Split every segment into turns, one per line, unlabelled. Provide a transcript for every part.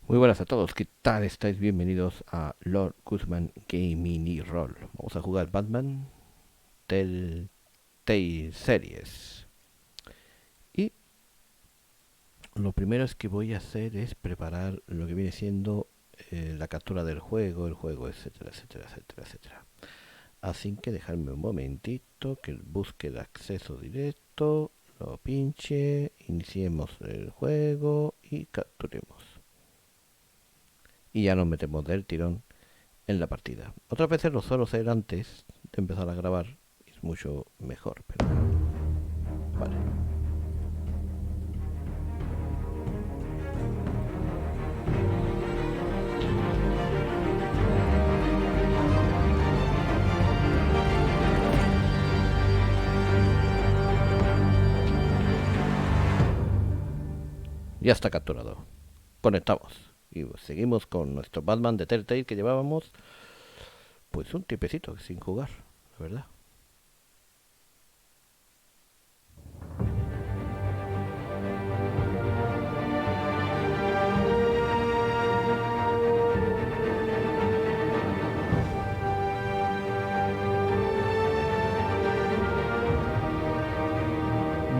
Muy buenas a todos, ¿qué tal estáis? Bienvenidos a Lord Guzman Gaming y Roll. Vamos a jugar Batman Telltale Series. Y lo primero es que voy a hacer es preparar lo que viene siendo la captura del juego, etcétera, etcétera, etcétera, etcétera. Así que dejadme un momentito que busque el acceso directo, lo pinche, iniciemos el juego y capturemos. Y ya nos metemos del tirón en la partida. Otras veces lo suelo hacer antes de empezar a grabar. Es mucho mejor, pero vale. Ya está capturado. Conectamos. Y seguimos con nuestro Batman de Telltale que llevábamos pues un tiempecito sin jugar, la verdad.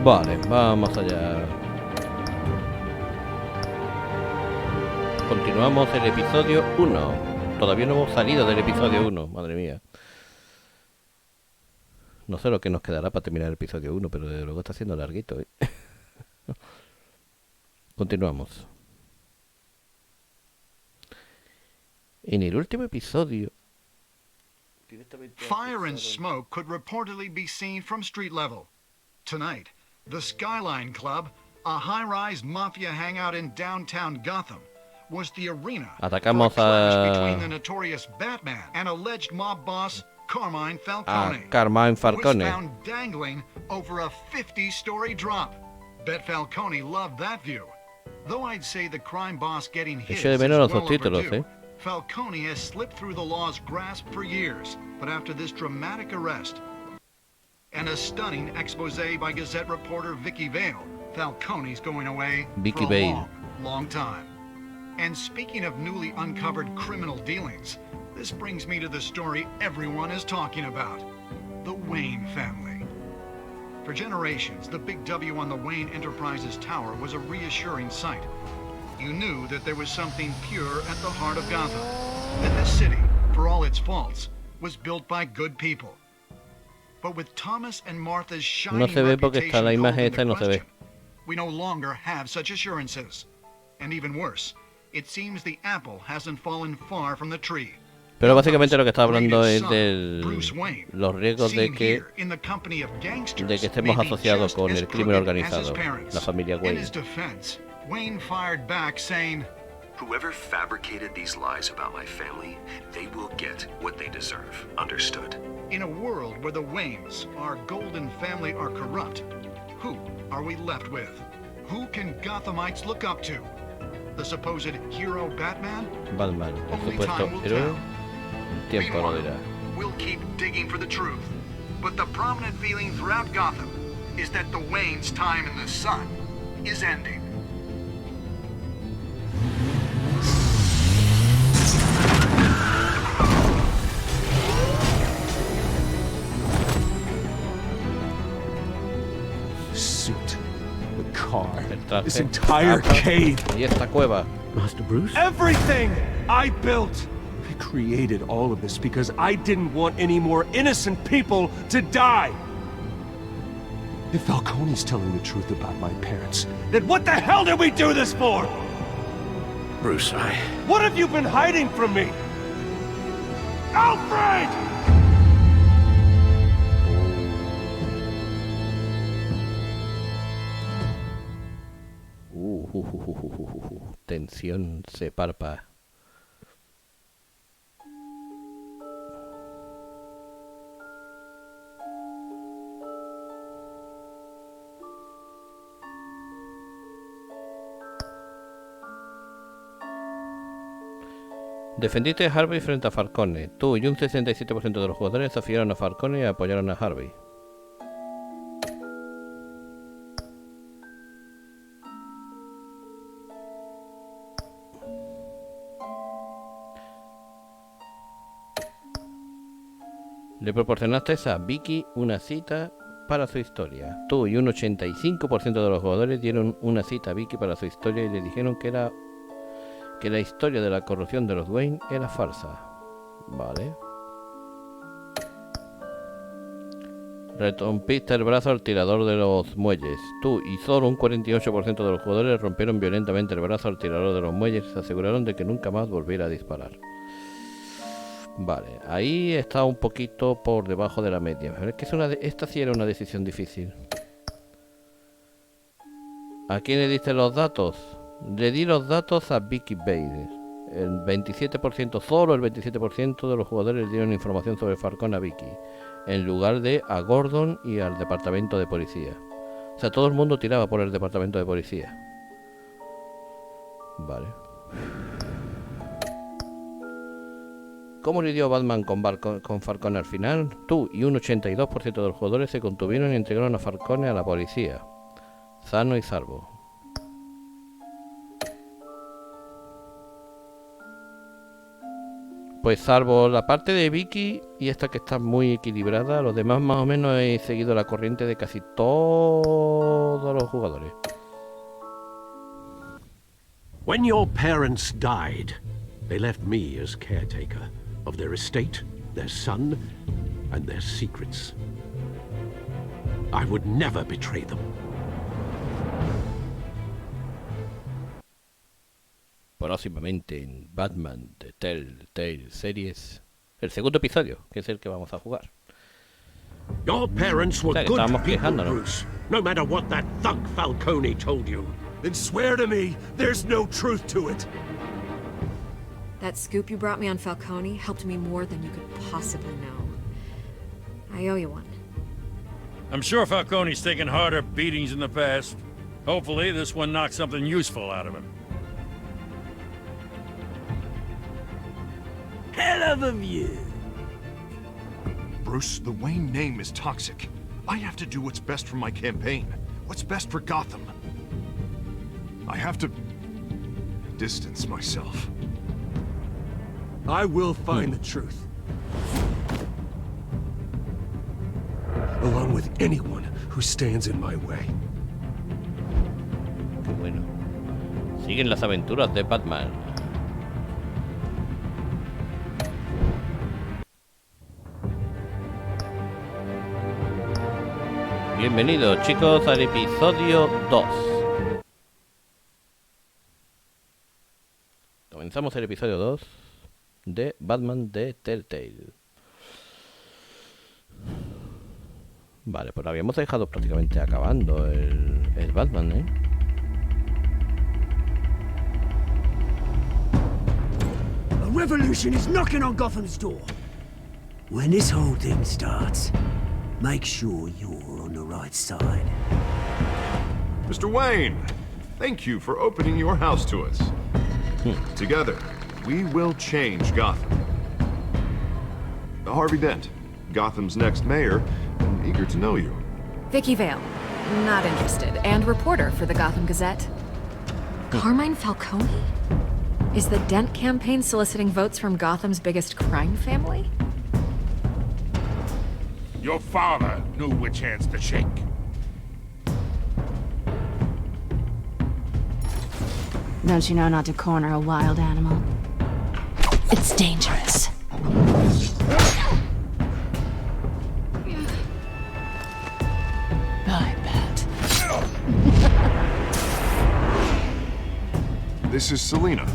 Vale, vamos allá. Continuamos el episodio 1. Todavía no hemos salido del episodio 1, madre mía. No sé lo que nos quedará para terminar el episodio 1, pero desde luego está siendo larguito, ¿eh? Continuamos. En el último episodio...
Fire and smoke could reportedly be seen from street level. Tonight, the Skyline Club, a high-rise mafia hangout in downtown Gotham, was the arena for a
Atacamos
clash between the notorious Batman and alleged mob boss Carmine Falcone,
Carmine
who was
Falcone.
found dangling over a 50-story drop. Bet Falcone loved that view. Though I'd say the crime boss getting hit
Echo de
is
menos los
well
subtítulos,
overdue. Falcone has slipped through the law's grasp for years, but after this dramatic arrest and a stunning expose by Gazette reporter Vicky Vale, Falcone's going away
Vicky
for a
Vale.
long, long time. And speaking of newly uncovered criminal dealings, this brings me to the story everyone is talking about, the Wayne family. For generations, the big W on the Wayne Enterprises tower was a reassuring sight. You knew that there was something pure at the heart of Gotham, that this city, for all its faults, was built by good people. But with Thomas and Martha's shining
No se ve porque está
reputation
la
called
imagen
into
esta y no se ve.
question, we no longer have such assurances. And even worse, it seems the apple hasn't fallen far from the tree.
Pero básicamente lo que está hablando
Gotham's
es
son,
de
Bruce Wayne,
los riesgos de
seen
que
here in the company of gangsters,
estemos
may be
asociados
just
con
as
el crimen
crooked as his
organizado,
parents.
la familia
In
Wayne.
his defense, Wayne fired back saying,
"Whoever fabricated these lies about my family, they will get what they deserve. Understood?"
in a world where the Waynes, our golden family, are corrupt, who are we left with? Who can Gothamites look up to? The supposed hero Batman?
Batman, el
Only
supuesto
time will
héroe.
tell.
El tiempo lo dirá.
We'll keep digging for the truth. But the prominent feeling throughout Gotham is that the Waynes' time in the sun is ending.
Suit, the car,
El traje.
this entire cave.
Y esta cueva.
Master Bruce? Everything I built! I created all of this because I didn't want any more innocent people to die! If Falcone's telling the truth about my parents, then what the hell did we do this for?
Bruce,
What have you been hiding from me? Alfred!
Tensión se parpa. Defendiste a Harvey frente a Falcone. Tú y un 67% de los jugadores desafiaron a Falcone y apoyaron a Harvey. Le proporcionaste a Vicky una cita para su historia. Tú y un 85% de los jugadores dieron una cita a Vicky para su historia y le dijeron que la historia de la corrupción de los Wayne era falsa. Vale. Rompiste el brazo al tirador de los muelles. Tú y solo un 48% de los jugadores rompieron violentamente el brazo al tirador de los muelles y se aseguraron de que nunca más volviera a disparar. Vale, ahí está un poquito por debajo de la media. Pero es que esta sí era una decisión difícil. ¿A quién le diste los datos? Le di los datos a Vicky Bader. El 27%, solo el 27% de los jugadores le dieron información sobre Falcone a Vicky, en lugar de a Gordon y al departamento de policía. O sea, todo el mundo tiraba por el departamento de policía. Vale. ¿Cómo lidió Batman con Falcone al final? Tú y un 82% de los jugadores se contuvieron y entregaron a Falcone a la policía, sano y salvo. Pues salvo la parte de Vicky y esta que está muy equilibrada, los demás más o menos he seguido la corriente de casi todos los jugadores.
When your parents died, they left me as caretaker of their estate, their son, and their secrets. I would never betray them.
Próximamente en Batman de Telltale Series, el segundo episodio, que es el que vamos a jugar.
Your parents were good people,
quejándonos.
Bruce, no matter what that thug Falcone told you.
Then swear to me there's no truth to it.
That scoop you brought me on Falcone helped me more than you could possibly know. I owe you one.
I'm sure Falcone's taken harder beatings in the past. Hopefully this one knocks something useful out of him.
Hell of a view.
Bruce, the Wayne name is toxic. I have to do what's best for my campaign. What's best for Gotham. I have to distance myself.
I will find the truth. Along with anyone who stands in my way.
Qué bueno. Siguen las aventuras de Batman. Bienvenidos, chicos, al episodio 2. Comenzamos el episodio 2 de Batman de Telltale. Vale, pues lo habíamos dejado prácticamente acabando el Batman, ¿eh?
A revolution is knocking on Gotham's door. When this whole thing starts, make sure you're on the right side.
Mr. Wayne, thank you for opening your house to us. Together, we will change Gotham. Harvey Dent, Gotham's next mayor, and eager to know you.
Vicky Vale, not interested, and reporter for the Gotham Gazette. Carmine Falcone? Is the Dent campaign soliciting votes from Gotham's biggest crime family?
Your father knew which hands to shake.
Don't you know not to corner a wild animal? It's dangerous. I bet.
This is Selina.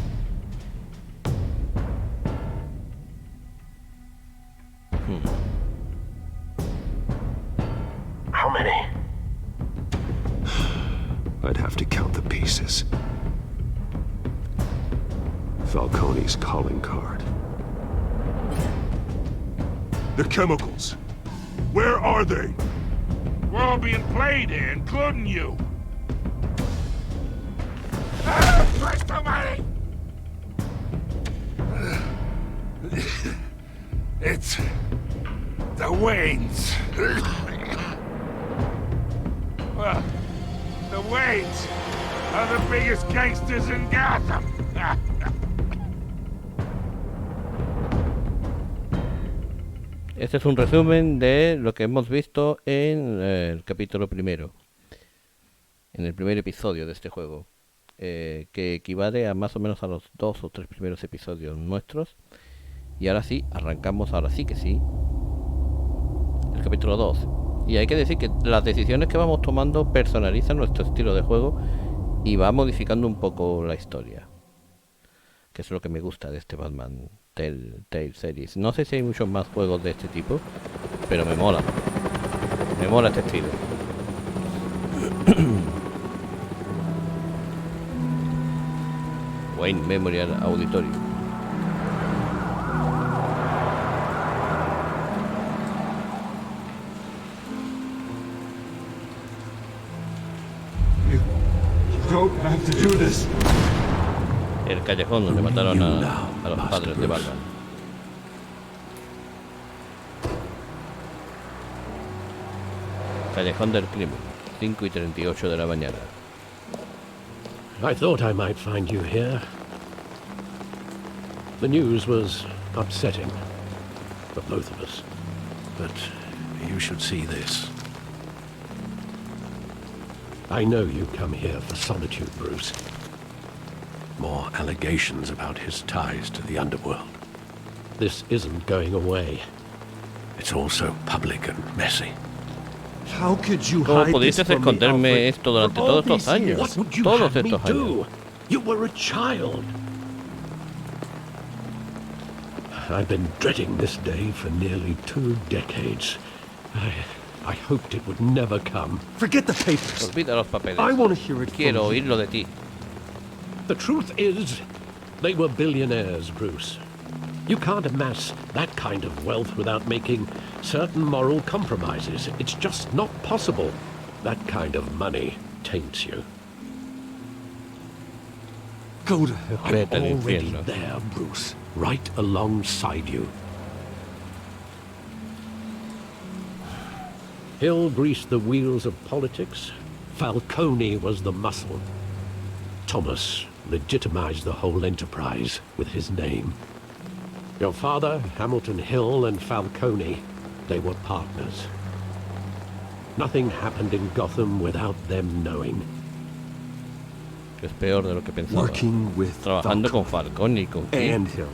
How many? I'd have to count the pieces. Falcone's calling card.
The chemicals. Where are they?
We're all being played here, including you. There's too many! It's the Waynes. Well, the Waynes are the biggest gangsters in Gotham.
Este es un resumen de lo que hemos visto en el capítulo primero, en el primer episodio de este juego, que equivale a más o menos a los 2 o 3 primeros episodios nuestros. Y ahora sí, arrancamos, ahora sí que sí, el capítulo 2. Y hay que decir que las decisiones que vamos tomando personalizan nuestro estilo de juego y va modificando un poco la historia, que es lo que me gusta de este Batman Telltale Series. No sé si hay muchos más juegos de este tipo, pero me mola este estilo. Wayne Memorial Auditorium.
Don't have to do this.
El callejón donde mataron a los padres de Batman. Callejón del crimen, 5:38 de la mañana.
I thought I might find you here. The news was upsetting for both of us. But you should see this. I know you come here for solitude, Bruce. More allegations about his ties to the underworld. This isn't going away. It's all so public and messy.
How could you
¿Cómo
hide
pudiste
this from me,
esconderme
Alfred?
esto durante
For all
todos estos
these years?
años?
What would you
Todos
have me
estos años.
do? You were a child. I've been dreading this day for nearly 2 decades. I hoped it would never come.
Forget the papers.
Olvida los papeles.
I want to hear it
Quiero
from you.
oírlo de ti.
The truth is, they were billionaires, Bruce. You can't amass that kind of wealth without making certain moral compromises. It's just not possible. That kind of money taints you.
Go to hell.
I'm
Vete al
already
infierno.
there, Bruce. Right alongside you. Hill greased the wheels of politics. Falcone was the muscle. Thomas legitimized the whole enterprise with his name. Your father, Hamilton Hill, and Falcone, they were partners. Nothing happened in Gotham without them knowing.
Es peor de lo que pensaba.
Working with
Trabajando con Falcone y con Hill.
and Hill.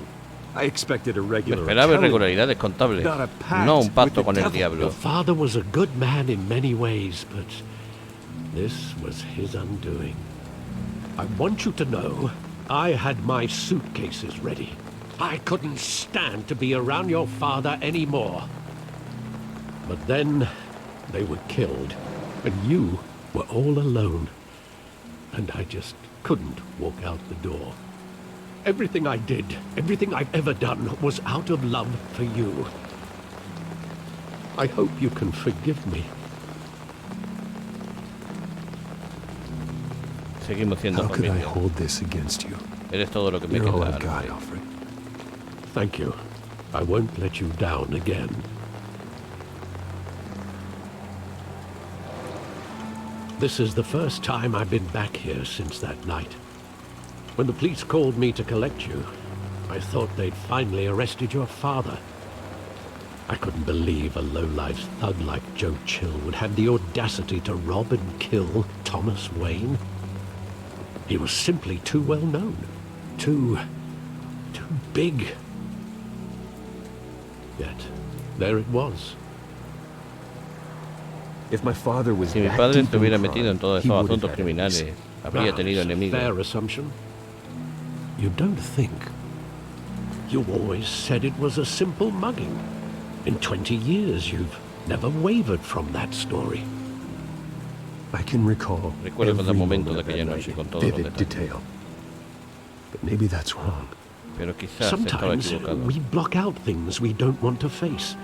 I expected a
Me
regular
esperaba
accounting.
irregularidades contables,
Not a pact
no un
with
pacto
the
con el
devil.
diablo.
Your father was a good man in many ways, but this was his undoing. I want you to know, I had my suitcases ready. I couldn't stand to be around your father anymore. But then, they were killed, and you were all alone. And I just couldn't walk out the door. Everything I did, everything I've ever done, was out of love for you. I hope you can forgive me.
Seguimos siendo
How could I
familia.
hold this against you?
Eres todo lo que me
You're all
queda.
I've got,
Alfred.
Alfred.
Thank you. I won't let you down again. This is the first time I've been back here since that night. When the police called me to collect you, I thought they'd finally arrested your father. I couldn't believe a low-life thug like Joe Chill would have the audacity to rob and kill Thomas Wayne. He was simply too well known. Too big. Yet, there it was.
If my father was
Si mi
that
padre
deep
estuviera
in
metido en
crime,
todos
he
esos
would have
asuntos
had
criminales,
enemies.
habría tenido
It's a
enemigos.
fair assumption. You don't think. You always said it was a simple mugging. In 20 years, you've never wavered from that story.
I can recall
Recuerdo cada
every
momento
moment
de
of that
aquella
night
noche con
in
todos los
vivid
detalles.
detail. But maybe that's wrong.
Pero quizás estaba
Sometimes
equivocado.
we block out things we don't want to face.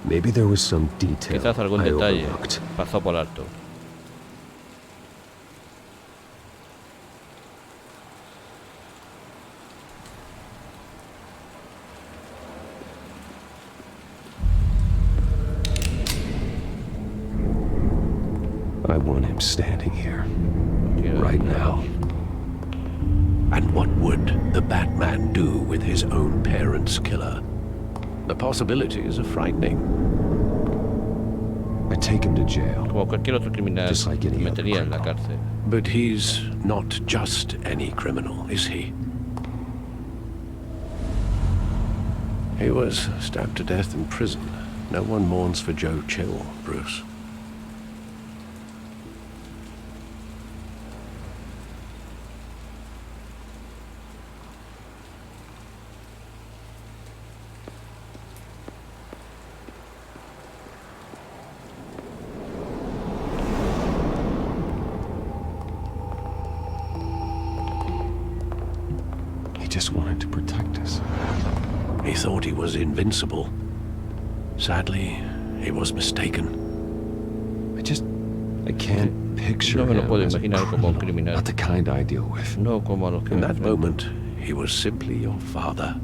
Maybe there was some detail
Quizás algún
I
detalle
overlooked.
pasó por alto.
I want him standing here,
Quiero-
right now.
And what would the Batman do with his own parents' killer? The possibilities are frightening.
I take him to jail.
Como cualquier otro criminal,
Just like any other
metería en la
criminal.
cárcel.
But he's not just any criminal, is he? He was stabbed to death in prison. No one mourns for Joe Chill, Bruce.
He just wanted to protect us.
He thought he was invincible. Sadly, he was mistaken.
I can't picture
No me lo
him
puedo
as a
imaginar como un criminal.
Not the kind I deal with.
No como a los que
In
me
that
enfrento.
moment, he was simply your father.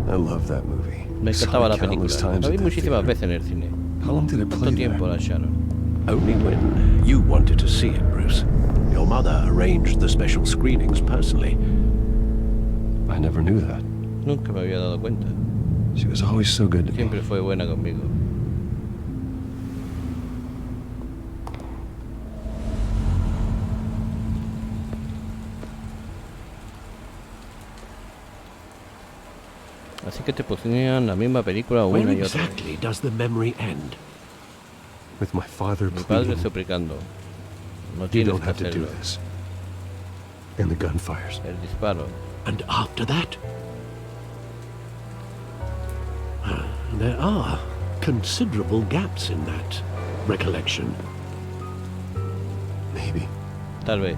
I love that movie.
Me
Saw
encantaba
it
la
countless
película.
times
La vi
at the
muchísimas
theater.
veces en el cine.
How long did it
¿Cuánto
play
tiempo
there?
la Sharon?
Only when you wanted to see it, Bruce. Your mother arranged the special screenings personally.
I never knew that.
Nunca me había dado cuenta.
She was always so good to me.
Siempre fue buena conmigo. Así que te ponían la misma película
Where
una y otra vez.
exactly does the memory end?
With my father
Mi padre
pleading,
suplicando. No
you
tienes
don't
que
have to do
hacerlo.
this. And the gunfires.
El disparo.
And after that? There are considerable gaps in that recollection.
Maybe.
Tal vez.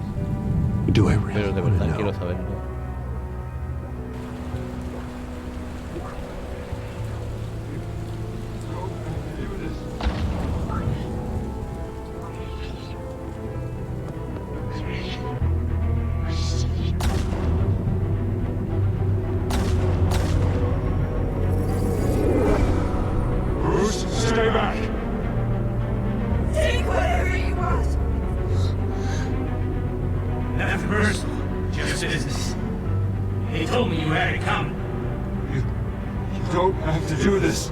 Do I really
Pero de
want to
verdad quiero
know?
saberlo.
Bruce, stay back!
Take whatever you want.
Nothing personal, just business. He told me you had it coming.
You don't have to do this.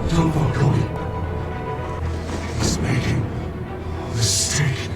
Don't vote, Cody. He's making a mistake.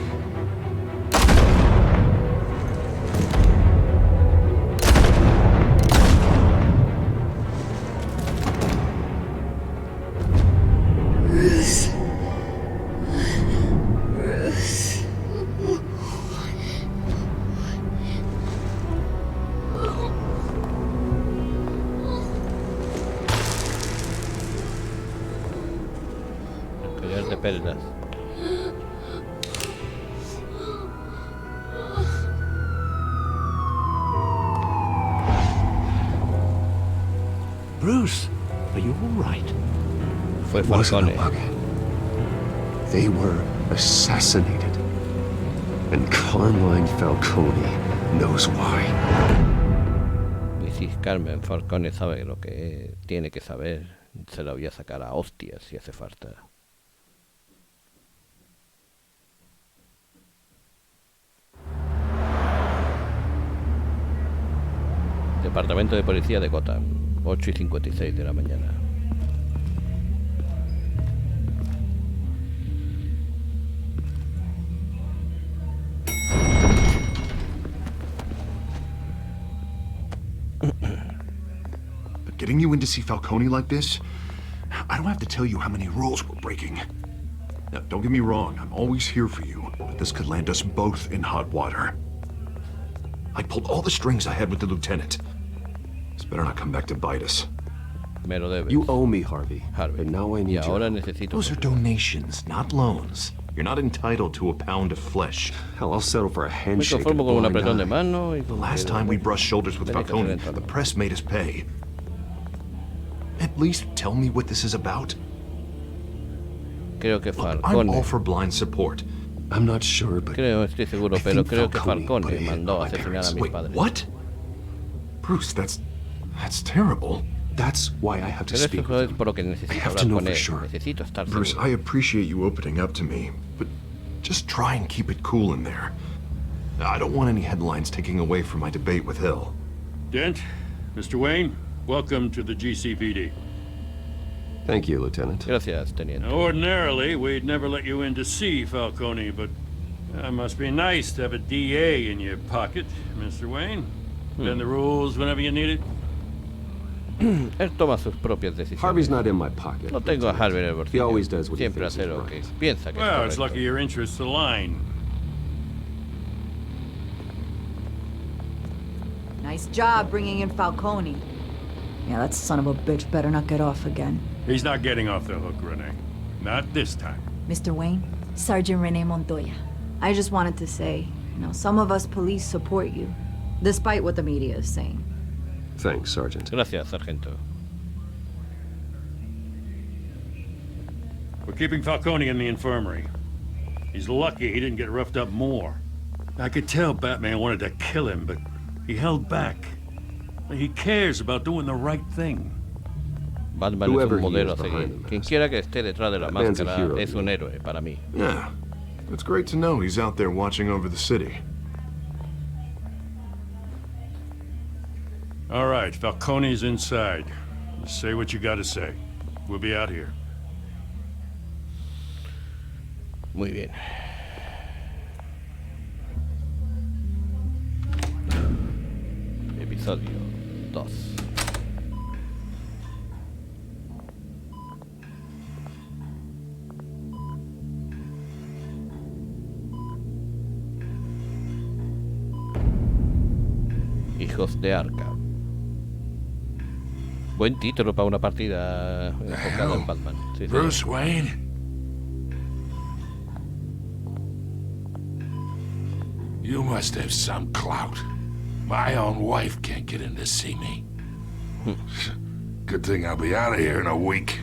Collar de perlas.
Bruce, are you all right?
Fue
It wasn't a
Falcone.
bug. They were assassinated. And Carmine Falcone knows why.
Y si Carmen Falcone sabe lo que tiene que saber, se la voy a sacar a hostias si hace falta. Departamento de Policía de Gotham, 8:56 de la mañana.
But getting you in to see Falcone like this, I don't have to tell you how many rules we're breaking. Now, don't get me wrong, I'm always here for you, but this could land us both in hot water. I pulled all the strings I had with the lieutenant. This better not come back to bite us.
Me lo debes.
You owe me, Harvey.
Harvey.
And now I
Y
need
ahora
you.
necesito.
Those are donations, not loans. You're not entitled to a pound of flesh.
Hell, I'll settle for a
Me
handshake.
conformo
and
con un
a blind
apretón de
eye.
mano y
The
con
last time we brushed shoulders with
Tiene que
Falcone,
ser
the press made us pay. At least tell me what this is about.
creo que
Look, I'm
Falcone.
all for blind support.
I'm not sure, but
Estoy seguro,
I
pero
think
creo que
Falcone put
Falcone
a hit
mandó
on
a
my
asesinar
parents.
a mis
Wait,
padres.
what? Bruce, that's terrible.
That's why I have to
Pero
speak
eso
with
es
him.
por lo que
I
necesito
have to
hablar
know
con
for
él.
sure.
Necesito estar
Bruce,
seguro.
I appreciate you opening up to me, but just try and keep it cool in there. I don't want any headlines taking away from my debate with Hill.
Dent, Mr. Wayne, welcome to the GCPD.
Thank you, Lieutenant.
Gracias, teniente.
Now, ordinarily, we'd never let you in to see Falcone, but it must be nice to have a DA in your pocket, Mr. Wayne. Bend the rules whenever you need it.
Él toma sus propias decisiones.
Harvey's not in my pocket.
No tengo a
Lieutenant.
Harvey en el
He
bolsillo.
always does what he
Siempre
thinks
hace
is
lo que
right.
piensa que
Well,
es
it's lucky
correcto.
your interests align.
Nice job bringing in Falcone. Yeah, that son of a bitch better not get off again.
He's not getting off the hook, Renee. Not this time.
Mr. Wayne, Sergeant Renee Montoya. I just wanted to say, some of us police support you, despite what the media is saying.
Thanks, Sergeant.
Gracias, sargento.
We're keeping Falcone in the infirmary. He's lucky he didn't get roughed up more. I could tell Batman wanted to kill him, but he held back. He cares about doing the right thing.
Batman
Whoever
es un
he is
modelo a
behind
seguir.
the mask.
Quien quiera que esté detrás de la
Batman's a
máscara
hero
es
to
un
me.
héroe para mí.
Yeah, it's great to know he's out there watching over the city.
All right, Falcone's inside. Just say what you gotta say. We'll be out here.
Muy bien. Episodio 2. Hijos de Arca. Buen título para una partida enfocada en Batman. Sí, sí.
Bruce Wayne? You must have some clout. My own wife can't get in to see me. Good thing I'll be out of here in a week.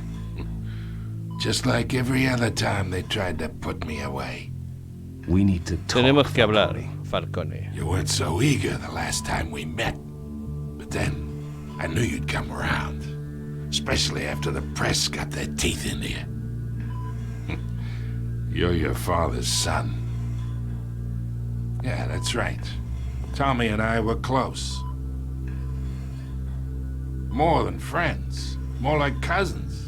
Just like every other time they tried to put me away.
We need to talk.
Tenemos que hablar,
Falcone.
Falcone.
You weren't so eager the last time we met. But then, I knew you'd come around. Especially after the press got their teeth into you. You're your father's son. Yeah, that's right. Tommy and I were close. More than friends. More like cousins.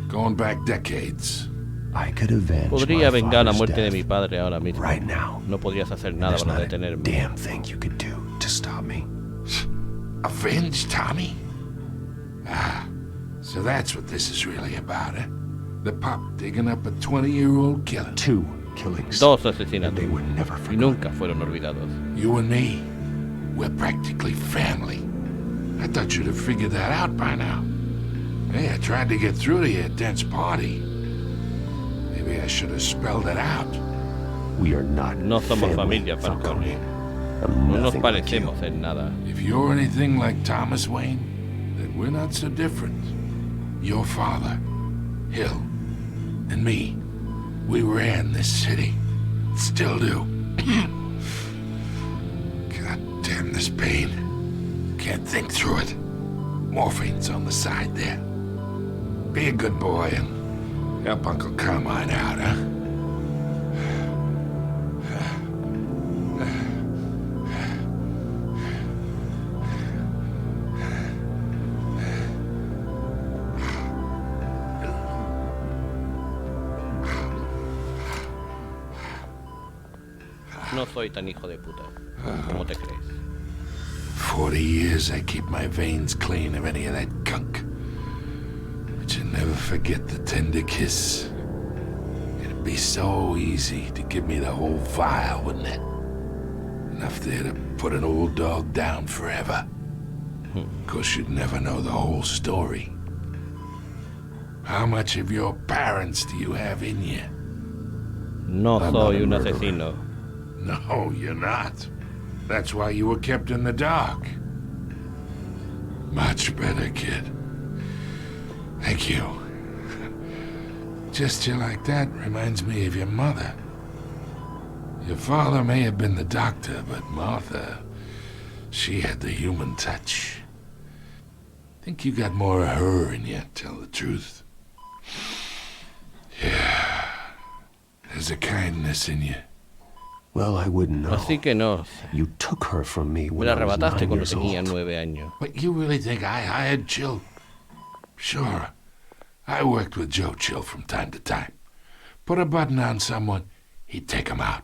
Going back decades.
I could avenge
Podría
my
vengar la
father's
muerte de
death
mi padre ahora mismo.
right now.
No podrías hacer
And
nada
there's
para
not a
detenerme.
damn thing you could do to stop me.
Avenge Tommy? Ah, so that's what this is really about, eh? The pup digging up a 20-year-old killer.
2 killings.
Dos
And
asesinatos.
they were never
Y
forgotten.
nunca fueron olvidados.
You and me, we're practically family. I thought you'd have figured that out by now. Hey, I tried to get through to you at Dent's party. Maybe I should have spelled it out.
We are not
No somos
family,
familia, Falcone.
I'm
No nos
nothing like you.
parecemos en nada.
If you're anything like Thomas Wayne, then we're not so different. Your father, Hill, and me, we ran this city. Still do. God damn this pain. Can't think through it. Morphine's on the side there. Be a good boy and help Uncle Carmine out, huh?
No soy tan hijo de puta como te crees.
40 years I keep my veins clean of any of that gunk. But you never forget the tender kiss. It'd be so easy to give me the whole vial, wouldn't it? Enough there to put an old dog down forever. Of course, you'd never know the whole story. How much of your parents do you have in you?
No
I'm
soy
not a
un
murderer.
asesino.
No, you're not. That's why you were kept in the dark. Much better, kid. Thank you. gesture like that reminds me of your mother. Your father may have been the doctor, but Martha, she had the human touch. Think you got more of her in you, tell the truth. Yeah. There's a kindness in you.
Well, I wouldn't know.
Así que no.
You took her from me
Me
when
la
I was
arrebataste
9
cuando
years
tenía
old.
9 años.
But you really think I hired Chill? Sure. I worked with Joe Chill from time to time. Put a button on someone, he'd take him out.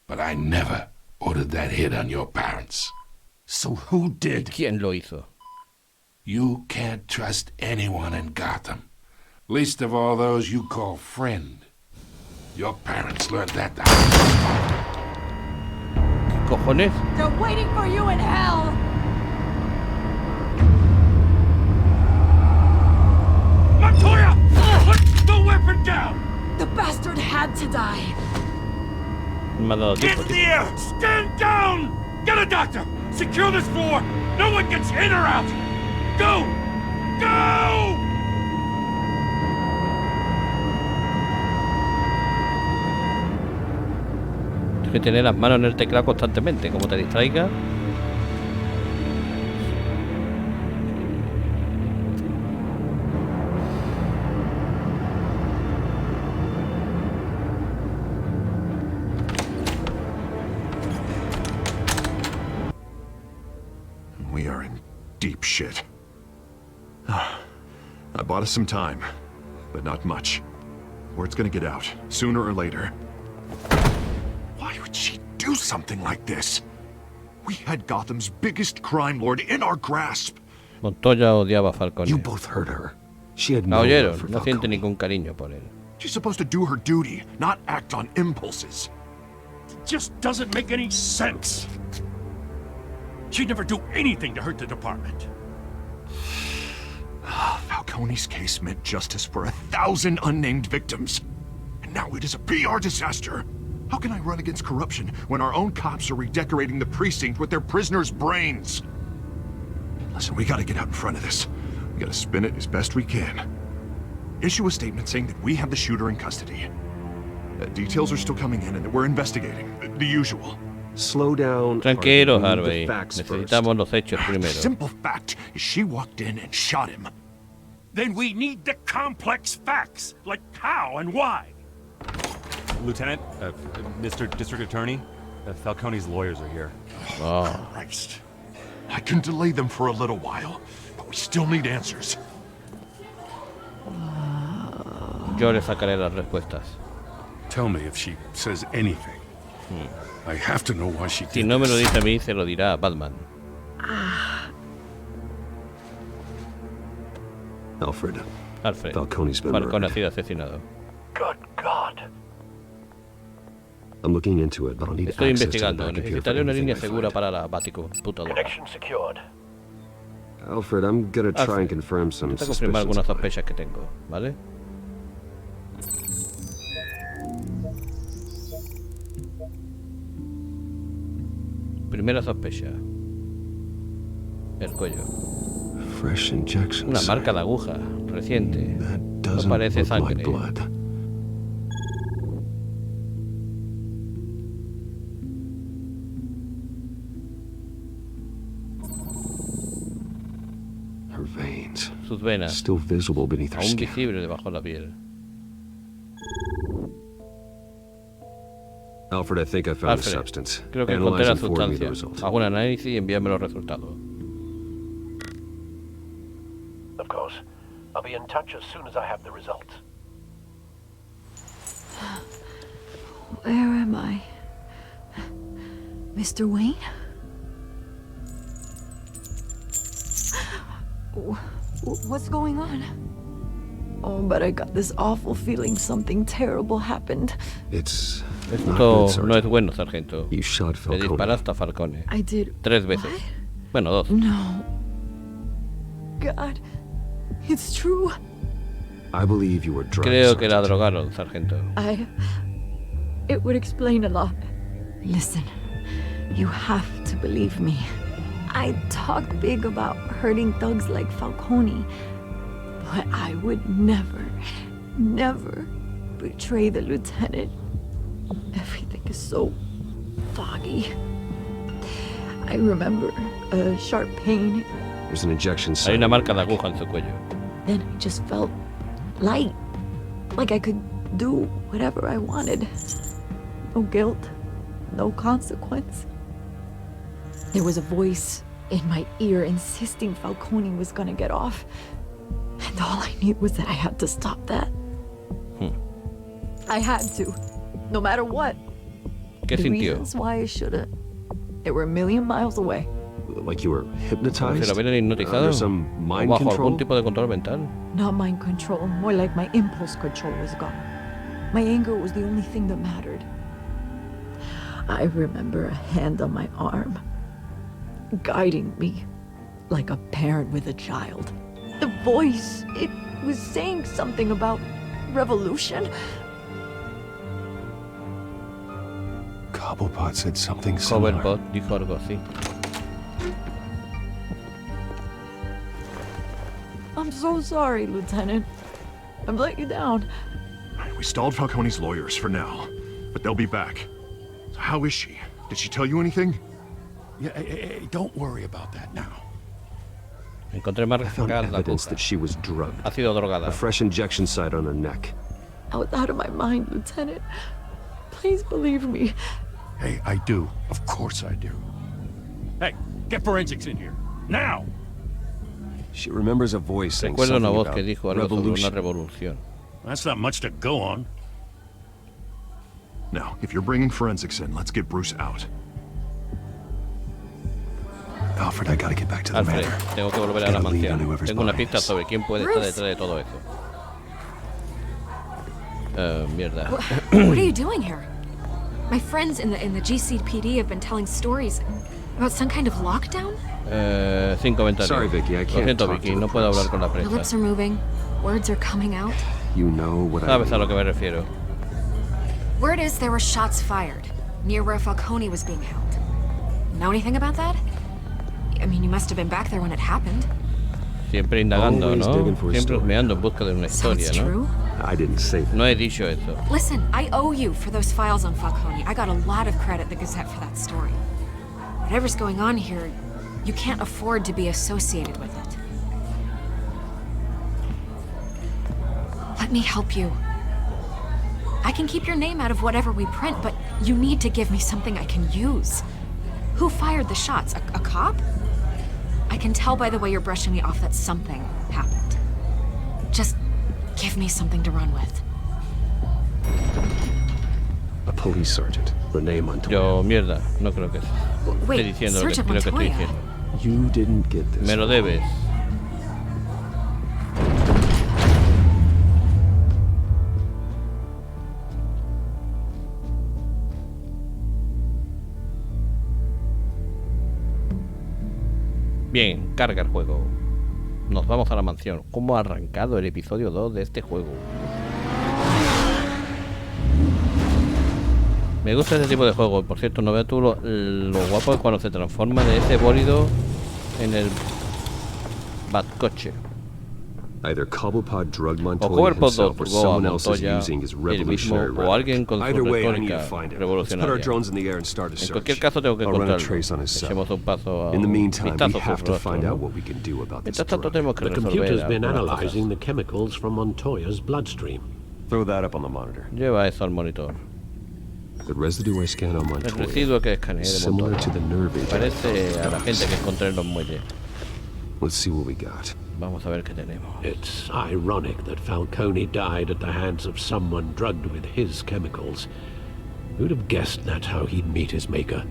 But I never ordered that hit on your parents.
So who did?
¿Quién lo hizo?
You can't trust anyone in Gotham. Least of all those you call friend. Your parents learned that the
¿Qué cojones?
They're waiting for you in hell!
Montoya! Put the weapon down!
The bastard had to die.
Me ha dado
Hands
tiempo.
in the air! Stand down! Get a doctor! Secure this floor! No one gets in or out! Go! Go!
Tienes que tener las manos en el teclado constantemente. Como te distraiga.
We are in deep shit. I bought us some time, but not much. Word's gonna get out, sooner or later. Why would she do something like this? We had Gotham's biggest crime lord in our grasp.
Montoya odiaba a Falcone.
You both hurt her. She had
La
no love
oyeron.
for
No siente
Falcone.
ningún cariño por él.
She's supposed to do her duty, not act on impulses.
It just doesn't make any sense. She'd never do anything to hurt the department.
Falcone's case meant justice for 1,000 unnamed victims. And now it is a PR disaster. How can I run against corruption when our own cops are redecorating the precinct with their prisoners' brains? Listen, we gotta get out in front of this. We gotta spin it as best we can. Issue a statement saying that we have the shooter in custody. Details are still coming in and that we're investigating. The usual.
Slow down.
Tranquilo,
Harvey. We need
Harvey.
the facts
Necesitamos los hechos
The
primero.
simple fact is she walked in and shot him.
Then we need the complex facts, like how and why.
Lieutenant, Mr. District Attorney, Falcone's lawyers are here.
Oh.
Christ. I can delay them for a little while, but we still need answers.
Yo le sacaré las respuestas.
Tell me if she says anything. I have to know why she did
Si no me lo
this.
dice a mí, se lo dirá a Batman.
Alfred.
Alfred.
Falcone's been
Falcone ha
murdered.
sido asesinado.
Good God.
I'm looking into it, but I'll need
Estoy
access to the
investigando.
backup here for
Necesitaré una
anything
línea
I
segura
find.
para la Baticomputadora.
Connection secured.
Alfred, I'm gonna try
Alfred,
and confirm some
Intenta confirmar
suspicions.
algunas sospechas que tengo, ¿vale? Primera sospecha. El cuello.
Fresh injection
Una
site.
marca de aguja, reciente.
That
No
doesn't
parece
look like
sangre.
blood. Her veins.
Sus venas,
Still visible beneath her
aún
skin.
visible debajo de la piel.
Alfred, I think I found the
Alfred,
substance.
creo que
Analyze
encontré la
and forward me the
sustancia.
result.
Hago un análisis y envíame los resultados.
Of course. I'll be in touch as soon as I have the results.
Where am I? Mr. Wayne? What's going on? Oh, but I got this awful feeling something terrible happened.
It's not
Esto
good,
no
Sergeant.
es bueno, sargento.
You shot
Le
Falcone.
disparaste a Falcone.
I did.
3 veces.
What?
Bueno, 2.
No. God, it's true.
I believe you were drugged,
Creo que la
Sergeant.
drogaron, sargento.
It would explain a lot. Listen, you have to believe me. I talk big about hurting thugs like Falcone, but I would never, never betray the lieutenant. Everything is so foggy. I remember a sharp pain.
There's an injection site.
Hay una marca de aguja en su cuello.
Then I just felt light. Like I could do whatever I wanted. No guilt. No consequence. There was a voice in my ear insisting Falcone was gonna get off. And all I knew was that I had to stop that. I had to. No matter what.
¿Qué
The
sintió?
reasons why I shouldn't. They were a million miles away.
Like you were
Como si
hypnotized?
lo hubieran hipnotizado.
Under some
O
mind
bajo
control?
algún tipo de control mental.
Not mind control, more like my impulse control was gone. My anger was the only thing that mattered. I remember a hand on my arm, guiding me like a parent with a child. The voice, it was saying something about revolution.
Cobblepot said something similar.
Cobblepot dijo algo así.
I'm so sorry, Lieutenant. I've let you down.
We stalled Falcone's lawyers for now, but they'll be back. So how is she? Did she tell you anything?
Yeah, hey, don't worry about that now.
Encontré
I found
marcas de
evidence
aguja.
that she was drugged.
Ha sido drogada.
A fresh injection site on her neck.
I was out of my mind, Lieutenant. Please believe me.
Hey, I do. Of course I do. Hey, get forensics in here. Now!
She remembers a voice saying
Recuerdo
something
una voz
about
que dijo algo sobre una
revolution.
revolución.
That's not much to go on.
Now, if you're bringing forensics in, let's get Bruce out.
Alfred, I gotta get back to the
Alfred,
manor.
tengo que volver a la
Gotta lead on
mansión.
whoever's
Tengo una
behind
pista
us.
sobre quién puede estar
Bruce.
detrás de todo eso. Mierda.
What are you doing here? My friends in the GCPD have been telling stories about some kind of lockdown.
Sin comentarios.
Sorry, Vicky, I
Lo
can't
siento,
talk
Vicky,
to the
no puedo
press.
hablar con la
The lips
prensa.
are moving, words are coming out.
You know what I
Sabes a lo
mean.
que me refiero.
Word is there were shots fired near where Falcone was being held. Know anything about that? I mean, you must have been back there when it happened.
Siempre indagando,
Always
¿no?
digging for a
Siempre
story.
husmeando en busca de una historia,
Sounds
¿no?
true.
I didn't say that.
No he dicho eso.
Listen, I owe you for those files on Falcone. I got a lot of credit at the Gazette for that story. Whatever's going on here, you can't afford to be associated with it. Let me help you. I can keep your name out of whatever we print, but you need to give me something I can use. Who fired the shots? A cop? I can tell by the way you're brushing me off that something happened. Just give me something to run with.
A police sergeant, Renee Montoya.
Yo, mierda, no creo que esté
Wait,
diciendo lo que
Sergeant
creo que estoy
Montoya?
diciendo.
You didn't get this.
Me lo debes. Bien, carga el juego. Nos vamos a la mansión. ¿Cómo ha arrancado el episodio 2 de este juego? Me gusta este tipo de juego. Por cierto, no veas tú lo guapo es cuando se transforma de ese bólido en el Batcoche.
Either Cobblepot drugged
O
Montoya
Cobblepot
himself or
drogó a
someone else is
Montoya
using his
él mismo
revolutionary
o alguien con
rhetoric.
su
Either way, I need to
retórica
find him. Let's put our
revolucionaria.
drones in the air and start a
En
search.
cualquier caso tengo que
I'll run a
encontrarlo.
trace on his cell.
Echemos un paso a
In the
un
meantime, we
vistazo a
have
su
to
rostro,
find
¿no?
out what we can do about this
Mientras tanto
drug.
tenemos que
The
resolver
computer's been
algunas cosas.
analyzing the chemicals from Montoya's bloodstream.
Throw that up on the monitor.
Lleva eso al monitor.
The residue I scanned on
El
Montoya
residuo que escaneé
is
de
similar
Montoya
to the nerve agent.
parece a la gente que encontré en los muelles.
Let's see what we got.
Vamos a ver qué tenemos.
It's ironic that Falcone died at the hands of someone drugged with his chemicals. Who'd have guessed that's how he'd meet his maker?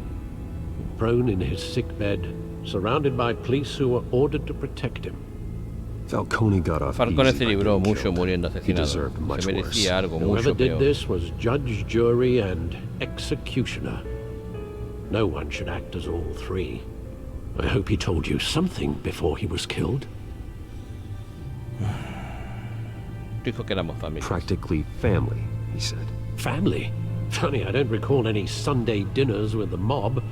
Prone in his sickbed, surrounded by police who were ordered to protect him.
Falcone got off
Falcone
easy
se
by
libró
being
mucho
killed.
muriendo
He
asesinado.
deserved much
Se
worse.
merecía algo
Whoever
mucho
did
peor.
this was judge, jury, and executioner. No one should act as all three. I hope he told you something before he was killed.
Dijo que éramos familia.
Practically family, he said.
Family? Funny, I don't recall any Sunday dinners with the mob.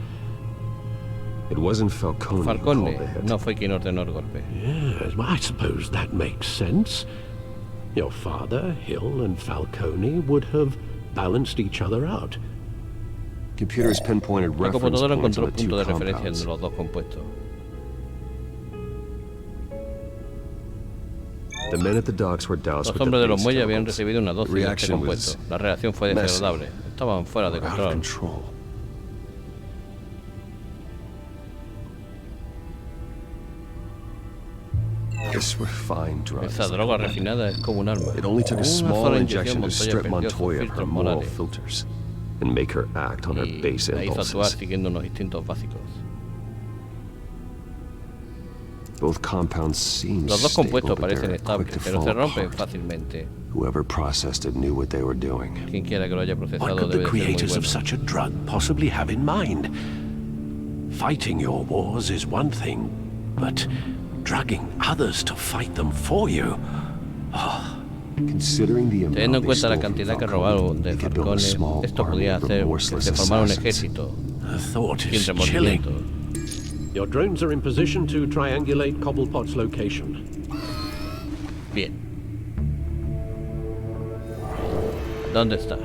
It wasn't Falcone who called the
Falcone
hit.
no fue quien ordenó el golpe.
Yes, well, I suppose that makes sense. Your father, Hill, and Falcone would have balanced each other out.
Computers pinpointed
La
reference
computadora
points
encontró
on the two
puntos de referencia
compounds.
entre los dos compuestos.
The men at the docks were doused
Los
with
hombres
the
de los
base
muelles habían
chemicals.
recibido una
The
dosis de este
reaction was
compuesto. La reacción fue
messy.
desagradable. Estaban fuera de
We're out of
control.
control. This refined drug is
Esa
like
droga
a weapon.
refinada es como un arma.
It only took a
Una
small
sola
injection to
Montoya
strip
perdió sus
Montoya of her
filtros
moral
morales
filters and make her act on her
y
base
la hizo actuar
impulses.
siguiendo unos instintos básicos.
Both compounds seem
Los dos
stable,
compuestos
but
parecen
they're quick
estables,
to
pero
fall
se rompen
apart.
fácilmente.
Whoever processed it knew what they were doing.
Quien quiera que lo haya
What
procesado
could the
debe de ser muy
creators
bueno.
of such a drug possibly have in mind? Fighting your wars is one thing, but drugging others to fight them for you?
Considering the
Teniendo en
amount they
cuenta la
stole from
cantidad que
Falcone,
robaron de
they could build a
Falcone,
small
esto
army
podía
of
hacer que
remorseless
se formara un
assassins.
ejército
The thought
sin
is chilling.
remordimiento.
Your drones are in position to triangulate Cobblepot's location.
Bien. ¿Dónde está?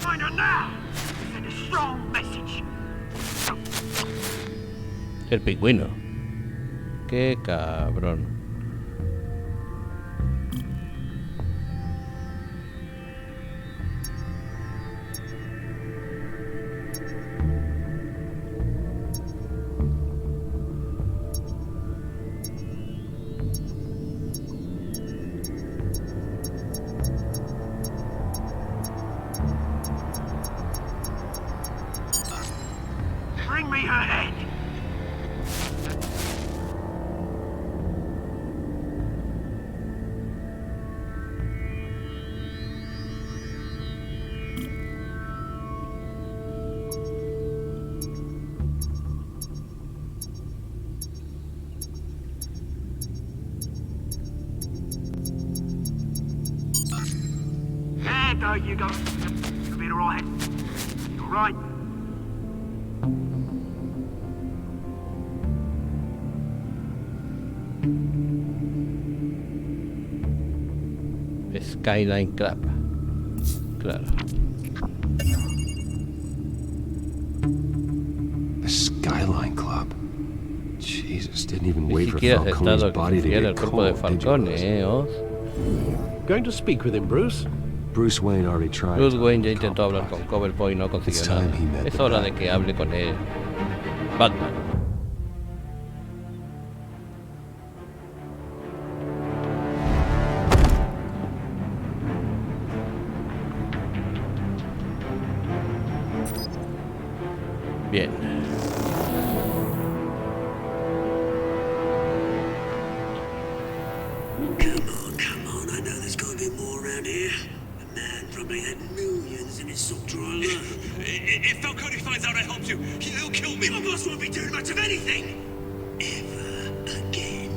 Find her now! Send a strong message.
El pingüino. Qué cabrón.
Bring me her head. There you go. You'll be alright. You alright?
Skyline Club. Claro.
The Skyline Club. Jesus, didn't even
Ni
wait for
siquiera has
Falcone's
estado
body
que
to
viera el
get
cuerpo de
cold, did you,
Falcone, Oz?
Going to speak with him, Bruce?
Bruce Wayne already tried.
Bruce Wayne ya intentó hablar con Cobblepot y no consiguió
It's
nada.
time he met
Es
the
hora de
Bat.
que hable con él. Batman. Bien.
Come on, I know there's gotta be more around here. The man probably had millions in his sock drawer alone.
If Falcone finds out I helped you, he'll kill me.
Your boss won't be doing much of anything! Ever again.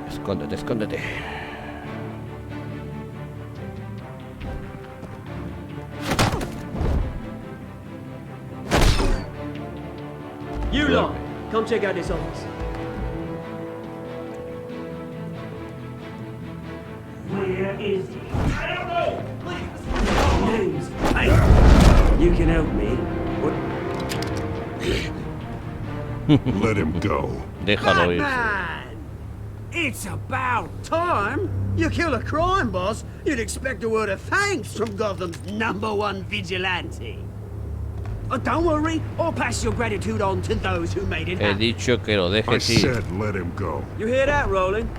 Escóndete, escóndete.
You lot, come check out this office. Where is he? I don't know! Names. Hey! You can help me. What?
Let him go.
Déjalo ir.
Batman! It's about time! You kill a crime boss, you'd expect a word of thanks from Gotham's #1 vigilante. Don't worry, I'll pass your gratitude on to those who made it
He
happen.
dicho que lo
I
dejes ir.
said let him go.
You hear that, Roland?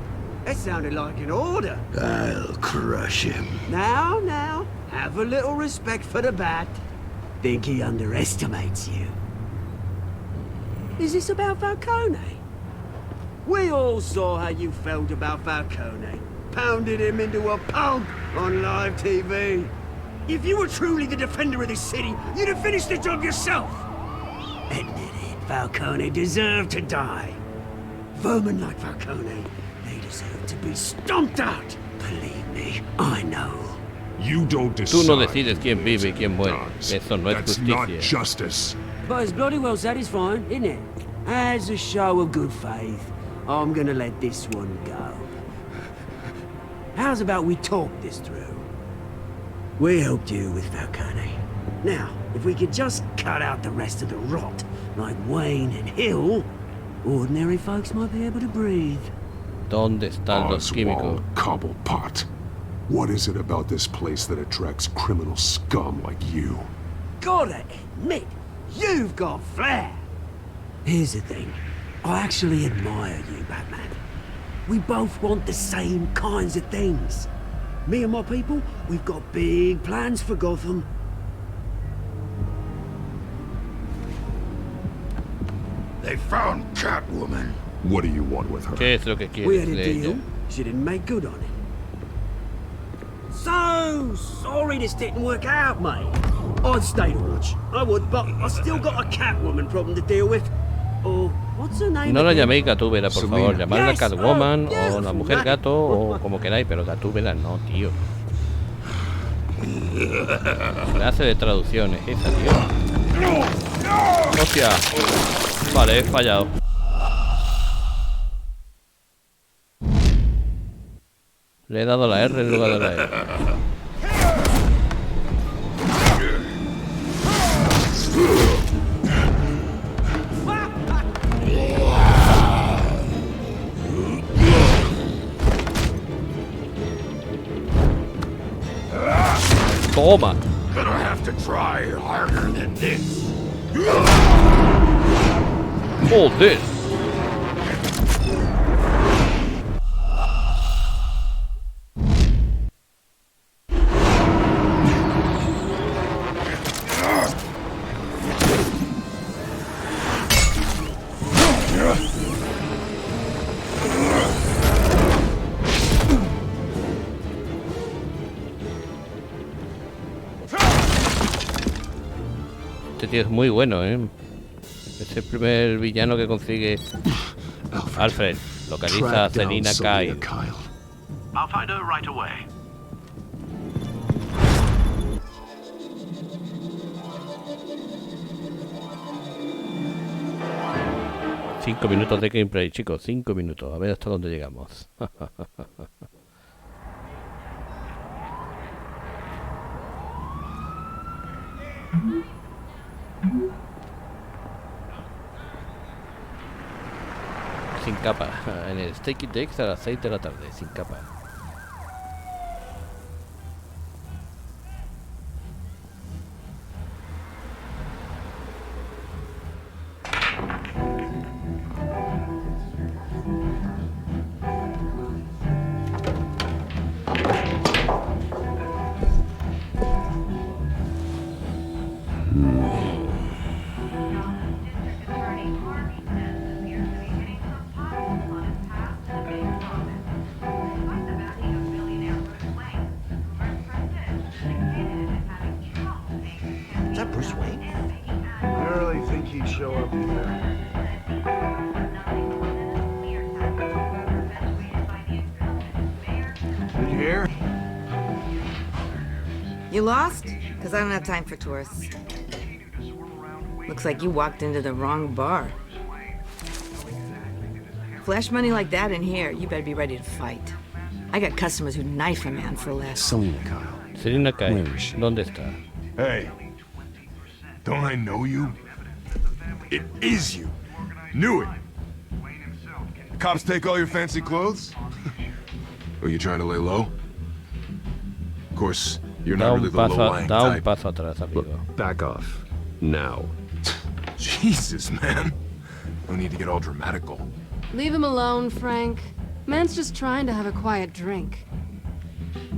That sounded like an order.
I'll crush him.
Now, have a little respect for the bat. Think he underestimates you. Is this about Falcone? We all saw how you felt about Falcone. Pounded him into a pulp on live TV. If you were truly the defender of this city, you'd have finished the job yourself. Admit it, Falcone deserved to die. Vermin like Falcone, they deserve to be stomped out. Believe me, I know.
You don't
Tú
decide.
no decides quién vive y quién muere. Eso no es
That's not
justicia.
justice.
But it's bloody well satisfying, isn't it? As a show of good faith, I'm gonna let this one go. How's about we talk this through? We helped you with Falcone. Now, if we could just cut out the rest of the rot, like Wayne and Hill, ordinary folks might be able to breathe.
¿Dónde están los químicos?
Oswald Cobblepot. What is it about this place that attracts criminal scum like you?
Gotta admit, you've got flair. Here's the thing. I actually admire you, Batman. We both want the same kinds of things. Me and my people, we've got big plans for Gotham.
They found Catwoman.
What do you want with her?
¿Qué es lo que
We had
quieres
a
de ella?
deal. She didn't make good on it. So sorry this didn't work out, mate. I'd stay to watch. I would, but I still got a Catwoman problem to deal with. Or what's her name?
No la
again?
llaméis Gatúbela, por favor. Llamadla
Yes,
Catwoman
oh,
o la
yes,
mujer
right.
gato o como queráis, pero Gatúbela no, tío. Clase de traducciones esa, tío. Hostia. Vale, he fallado. Le he dado la R en lugar de la E. Toma.
Gonna have to try harder than this.
Hold this. Este tío es muy bueno, ¿eh? Es el primer villano que consigue Alfred. Localiza a Selina Kyle.
I'll find her right away.
Cinco minutos de gameplay, chicos. 5 minutos. A ver hasta dónde llegamos. Sin capa. En el Steak Dex a las 6 de la tarde. Sin capa.
Is that Bruce Wayne?
I really think he'd show up here. Did you hear?
You lost? Because I don't have time for tourists. Looks like you walked into the wrong bar. Flash money like that in here, you better be ready to fight. I got customers who knife a man for less.
Selina Kyle.
Selina Kyle. ¿Dónde está?
Hey, don't I know you? It is you. Knew it. Cops take all your fancy clothes? Are you trying to lay low? Of course, you're not really the low-lying
Da un
type.
paso atrás, amigo.
Look, back off.
Now.
Jesus, man. No need to get all dramatical.
Leave him alone, Frank. Man's just trying to have a quiet drink.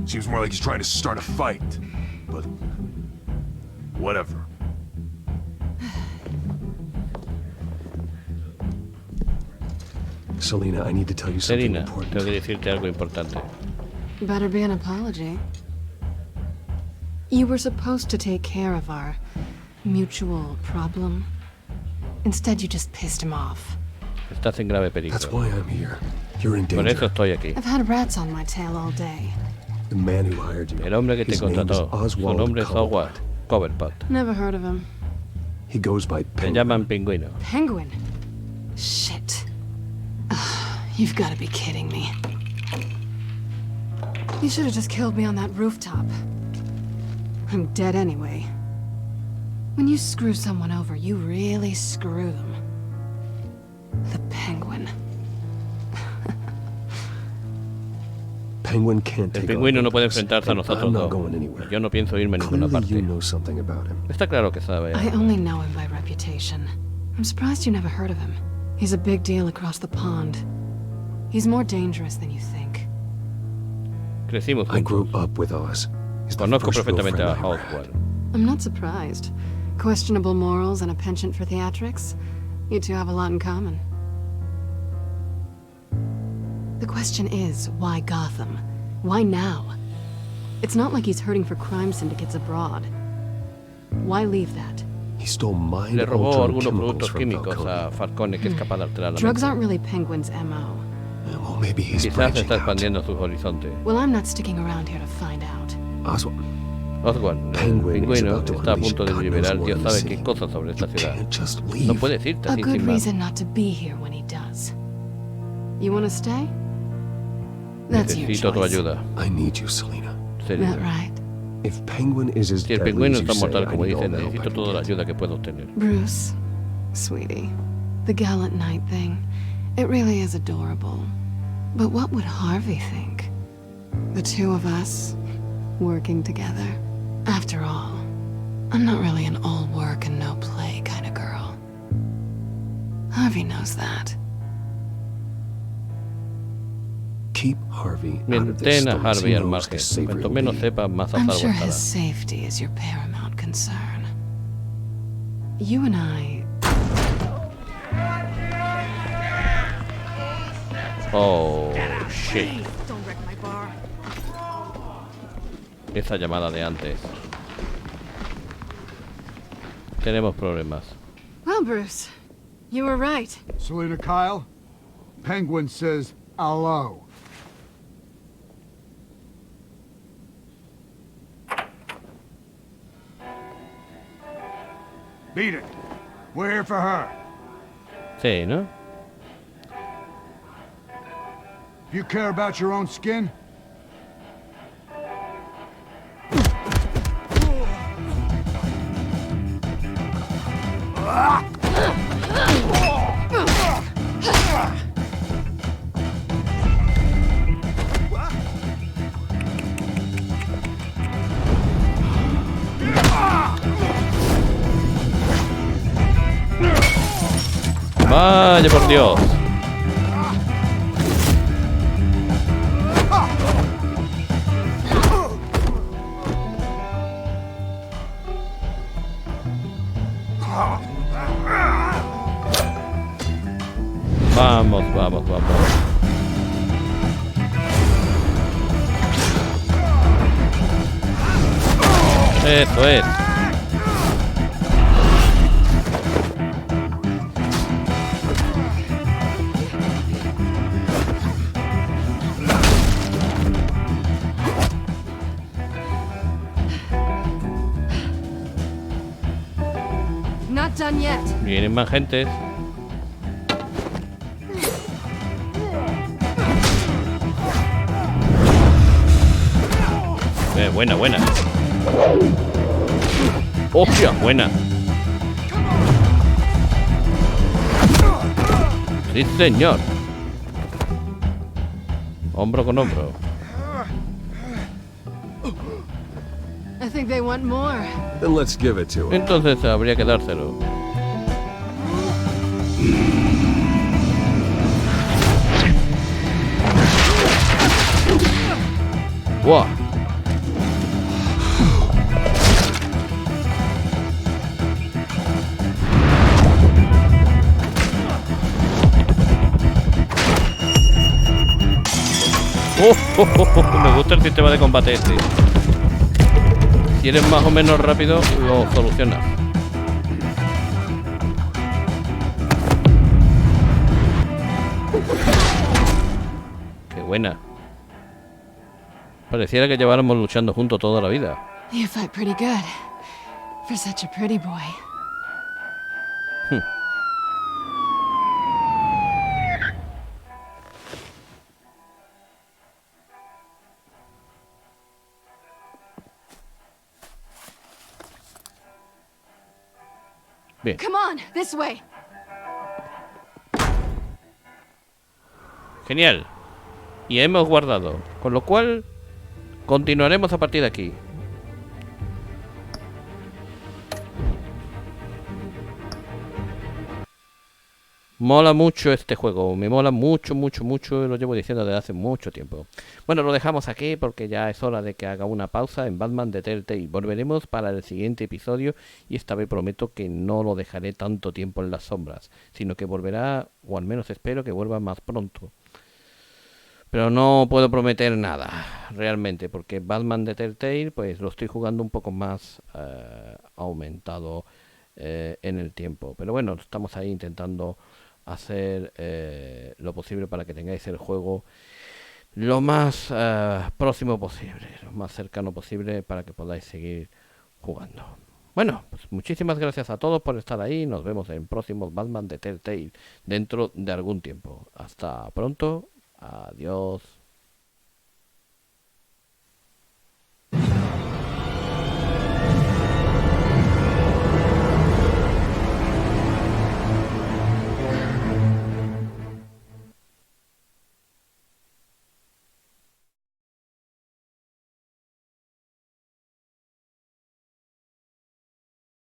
Seems more like he's trying to start a fight. But... whatever.
Selina, I need to tell you something
Selina,
important.
tengo que decirte algo importante.
Better be an apology. You were supposed to take care of our mutual problem. Instead, you just pissed him off.
Estás en grave peligro.
That's why I'm here. You're in
Por
danger.
eso estoy aquí.
I've had rats on my tail all day.
The man who hired you.
El hombre que te
His name is
contrató. Su
Oswald
nombre es
Cobblepot.
Oswald Cobblepot.
Never heard of him.
He goes by
Le
Penguin.
llaman Pingüino.
Penguin? Shit. Ugh, you've got to be kidding me. You should have just killed me on that rooftop. I'm dead anyway. When you screw someone over, you really screw them. The Penguin.
Penguin can't
El
take
pingüino
on
no puede
us,
enfrentarse a
and
nosotros
I'm not
dos.
going anywhere.
Yo no pienso irme a ninguna
Clearly you
parte.
know something about him.
Está claro que sabe.
I only know him by reputation. I'm surprised you never heard of him. He's a big deal across the pond. He's more dangerous than you think.
Crecimos
I grew
juntos.
up with Oz. He's the
Conozco
first
perfectamente a
girlfriend I ever had.
Oswald.
I'm not surprised. Questionable morals and a penchant for theatrics. You two have a lot in common. The question is, why Gotham? Why now? It's not like he's hurting for crime syndicates abroad. Why leave that?
He stole mine
Le robó
altering
algunos
chemicals
productos
from
químicos
Falcone.
a Falcone que es capaz de alterar la
Drugs
mente.
aren't really Penguin's MO.
Well, maybe he's
Quizás
branching
está
out.
expandiendo sus horizontes.
Well, I'm not sticking around here to find out.
Oswald,
Oswald, el
Penguin is
pingüino
about to
está a
unleash
punto de
God
liberar
knows
Dios
what
sabe
in the
qué
city.
cosas sobre esta
You
ciudad.
can't just
No
leave.
puedes irte
A
así
good
sin más.
reason not to be here when he does. You want to stay? That's your
Necesito tu
choice.
ayuda.
I need you, Selina.
Selina.
That right?
If Penguin is as
Si el
deadly
pingüino
as you
está
say,
mortal
I
como
need all
dicen,
the help I
necesito
can
toda la
get.
ayuda que puedo obtener.
Bruce, sweetie, the gallant knight thing, it really is adorable. But what would Harvey think? The two of us, working together. After all, I'm not really an all work and no play kind of girl. Harvey knows that.
Keep Harvey out of this
Mantén a
storm.
Harvey
He
al
knows
margen.
the safer
Cuanto
he'll
menos
be.
sepa, más a
I'm
salvo
sure
estará.
his safety is your paramount concern. You and I...
Oh, shit.
Don't wreck my bar.
Esa llamada de antes. Tenemos problemas.
Well, Bruce, you were right.
Selina Kyle, Penguin says hello. Beat it. We're here for her.
Sí, ¿no?
If you care about your own skin,
Vaya por Dios. Vamos, vamos, vamos. Eso es.
Not done yet.
Vienen más gentes. Buena, buena. ¡Hostia! Buena. Sí, señor. Hombro con hombro.
I think they want more.
Then let's give it to 'em.
Entonces habría que dárselo. ¡Buah! Me gusta el sistema de combate este. Si eres más o menos rápido, lo solucionas. Qué buena. Pareciera que lleváramos luchando juntos toda la vida.
You fight pretty good for such a pretty boy.
Bien.
Come on, this way.
Genial. Y hemos guardado. Con lo cual, continuaremos a partir de aquí. Mola mucho este juego. Me mola mucho, mucho, mucho. Lo llevo diciendo desde hace mucho tiempo. Bueno, lo dejamos aquí porque ya es hora de que haga una pausa en Batman de Telltale. Volveremos para el siguiente episodio y esta vez prometo que no lo dejaré tanto tiempo en las sombras, sino que volverá, o al menos espero que vuelva más pronto. Pero no puedo prometer nada, realmente, porque Batman de Telltale pues lo estoy jugando un poco más aumentado en el tiempo. Pero bueno, estamos ahí intentando hacer lo posible para que tengáis el juego lo más próximo posible, lo más cercano posible para que podáis seguir jugando. Bueno, pues muchísimas gracias a todos por estar ahí. Nos vemos en próximos Batman de Telltale dentro de algún tiempo. Hasta pronto. Adiós.